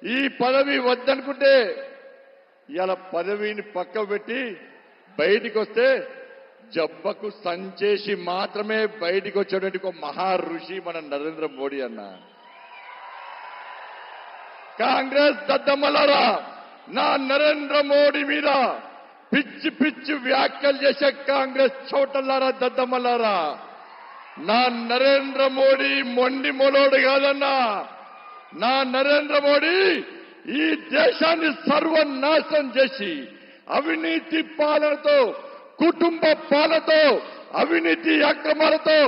ఈ పదవి వద్దనుకుంటే ఇలా పదవిని పక్క పెట్టి బయటికి వస్తే జబ్బకు సంచేసి మాత్రమే బయటికి వచ్చేటువంటి ఒక మహా ఋషి మన నరేంద్ర మోడీ అన్న. కాంగ్రెస్ దద్దమ్మలారా, నా నరేంద్ర మోడీ మీద పిచ్చి పిచ్చి వ్యాఖ్యలు చేసే కాంగ్రెస్ చోటల్లారా, దద్దమ్మలారా, నా నరేంద్ర మోడీ మొండి మొలోడు కాదన్నా. నా నరేంద్ర మోడీ ఈ దేశాన్ని సర్వనాశనం చేసి అవినీతి పాలనతో, కుటుంబ పాలనతో, అవినీతి అక్రమాలతో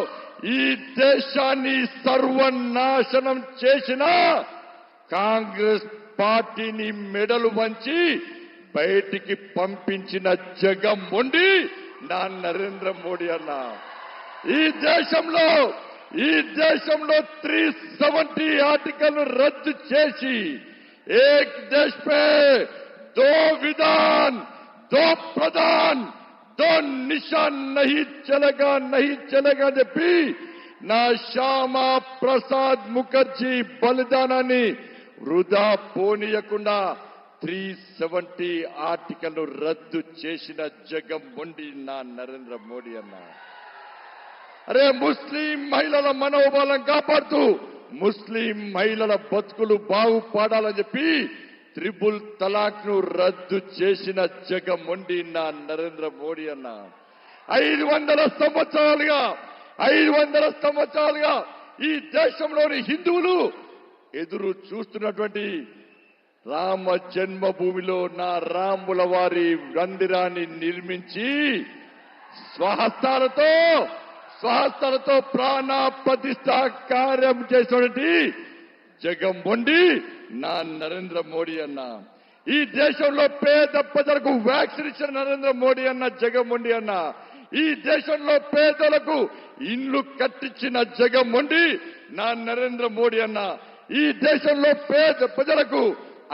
ఈ దేశాన్ని సర్వనాశనం చేసిన కాంగ్రెస్ పార్టీని మెడలు వంచి బయటికి పంపించిన జగన్మోహన్ నా నరేంద్ర మోడీ అన్న. ఈ దేశంలో 370 ఆర్టికల్ రద్దు చేసి ఏక్ దేశ్ పే దో విధాన్, దో ప్రధాన్, దో నిశాన్ నహీ చలేగా అని చెప్పి నా శ్యామా ప్రసాద్ ముఖర్జీ బలిదానాన్ని వృధా పోనీయకుండా 370 ఆర్టికల్ రద్దు చేసిన జగన్మోహన్ నా నరేంద్ర మోడీ అన్న. అరే, ముస్లిం మహిళల మనోబలం కాపాడుతూ ముస్లిం మహిళల బతుకులు బాగుపడాలని చెప్పి త్రిపుల్ తలాక్ ను రద్దు చేసిన జగన్మోహన్ నా నరేంద్ర మోడీ అన్న. 500 సంవత్సరాలుగా ఈ దేశంలోని హిందువులు ఎదురు చూస్తున్నటువంటి రామ జన్మభూమిలో నా రాముల వారి మందిరాన్ని నిర్మించి స్వహస్తాలతో ప్రాణ ప్రతిష్ఠ కార్యం చేసినటువంటి జగన్మోహన్ నా నరేంద్ర మోడీ అన్న. ఈ దేశంలో పేద ప్రజలకు వ్యాక్సిన్ ఇచ్చిన నరేంద్ర మోడీ అన్న, జగన్మోహన్ అన్న. ఈ దేశంలో పేదలకు ఇండ్లు కట్టించిన జగన్మోహన్ నా నరేంద్ర మోడీ అన్న. ఈ దేశంలో పేద ప్రజలకు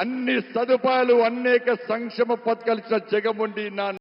అన్ని సదుపాయాలు, అనేక సంక్షేమ పథకాలు ఇచ్చిన జగన్మోహన్ నా